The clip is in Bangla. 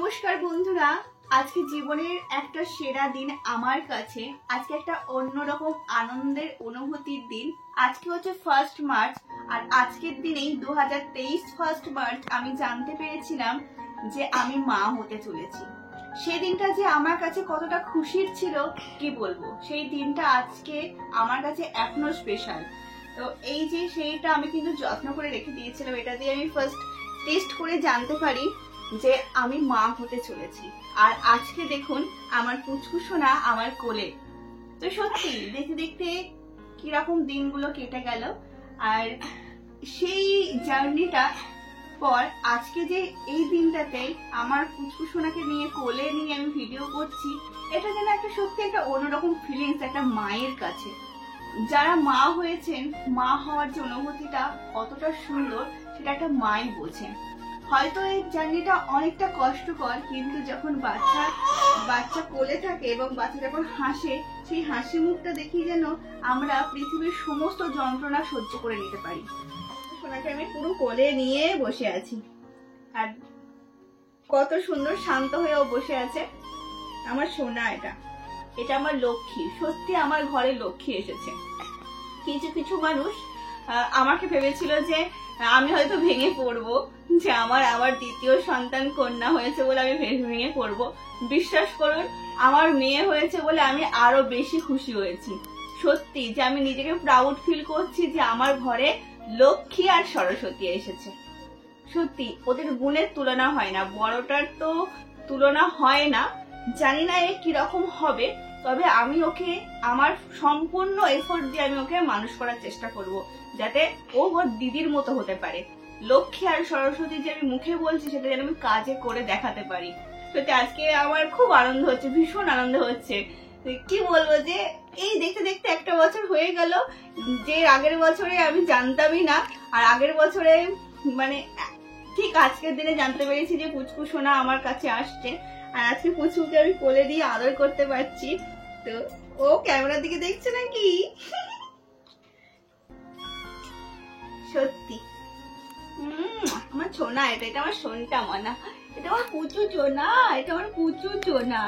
নমস্কার বন্ধুরা, আজকে জীবনের একটা সেরা দিন আমার কাছে। আজকে একটা অন্যরকম আনন্দের অনুভূতির দিন। আজকে হচ্ছে 1 মার্চ, আর আজকের দিনেই 2023 1 মার্চ আমি জানতে পেরেছিলাম যে আমি মা হতে চলেছি। সেই দিনটা যে আমার কাছে কতটা খুশির ছিল কি বলবো। সেই দিনটা আজকে আমার কাছে এখনো স্পেশাল। তো এই যে সেইটা আমি কিন্তু যত্ন করে রেখে দিয়েছিলাম। এটা দিয়ে আমি ফার্স্ট টেস্ট করে জানতে পারি যে আমি মা হতে চলেছি। আর আজকে দেখুন আমার পুচকু সোনা আমার কোলে। তো সত্যি দেখতে দেখতে কিরকম দিনগুলো কেটে গেল। আর সেই জার্নিটা পর আজকে যে এই দিনটাতে আমার পুচকু সোনাকে নিয়ে কোলে নিয়ে আমি ভিডিও করছি, এটা যেন একটা সত্যি একটা অন্যরকম ফিলিংস একটা মায়ের কাছে। যারা মা হয়েছেন, মা হওয়ার যে অনুভূতিটা কতটা সুন্দর সেটা একটা মাই বোঝে। হয়তো এই জার্নিটা অনেকটা কষ্টকর, কিন্তু যখন বাচ্চা কোলে থাকে এবং বাচ্চা যখন হাসে, সেই হাসি মুখটা দেখি যেন আমরা পৃথিবীর সমস্ত যন্ত্রণা সহ্য করে নিতে পারি। সোনাকে আমি পুরো কোলে নিয়ে বসে আছি, আর কত সুন্দর শান্ত হয়েও বসে আছে আমার সোনা। এটা আমার লক্ষ্মী, সত্যি আমার ঘরে লক্ষ্মী এসেছে। কিছু কিছু মানুষ আমাকে ভেবেছিল যে আমি হয়তো ভেঙে পড়বো, যে আমার দ্বিতীয় সন্তান কন্যা হয়েছে বলে আমি ভেঙে পড়বো। বিশ্বাস করুন, আমার মেয়ে হয়েছে বলে আমি আরো বেশি খুশি হয়েছি। সত্যি যে আমি নিজেকে প্রাউড ফিল করছি যে আমার ঘরে লক্ষ্মী আর সরস্বতী এসেছে। সত্যি ওদের গুণের তুলনা হয় না, বড়টার তো তুলনা হয় না। জানি না এ কিরকম হবে, তবে আমি ওকে আমার সম্পূর্ণ এফোর্ট দিয়ে আমি ওকে মানুষ করার চেষ্টা করব, যাতে ও ওর দিদির মতো হতে পারে। লক্ষ্মী আর সরস্বতী যে আমি মুখে বলছি, সেটা যেন আমি কাজে করে দেখাতে পারি। সত্যি আজকে আমার খুব আনন্দ হচ্ছে, ভীষণ আনন্দ হচ্ছে। কি বলবো, যে এই দেখতে দেখতে একটা বছর হয়ে গেল, যে আগের বছরে আমি জানতামই না। আর আগের বছরে মানে ঠিক আজকের দিনে জানতে পেরেছি যে পুচকু সোনা আমার কাছে আসছে। আর আজকে পুচকুকে আমি কোলে দিয়ে আদর করতে পারছি। তো ও ক্যামেরার দিকে দেখছে নাকি? সত্যি আমার সোনা, এটা আমার সোনটা মনা, এটা আমার পুচু চোনা, এটা আমার পুচু চোনা।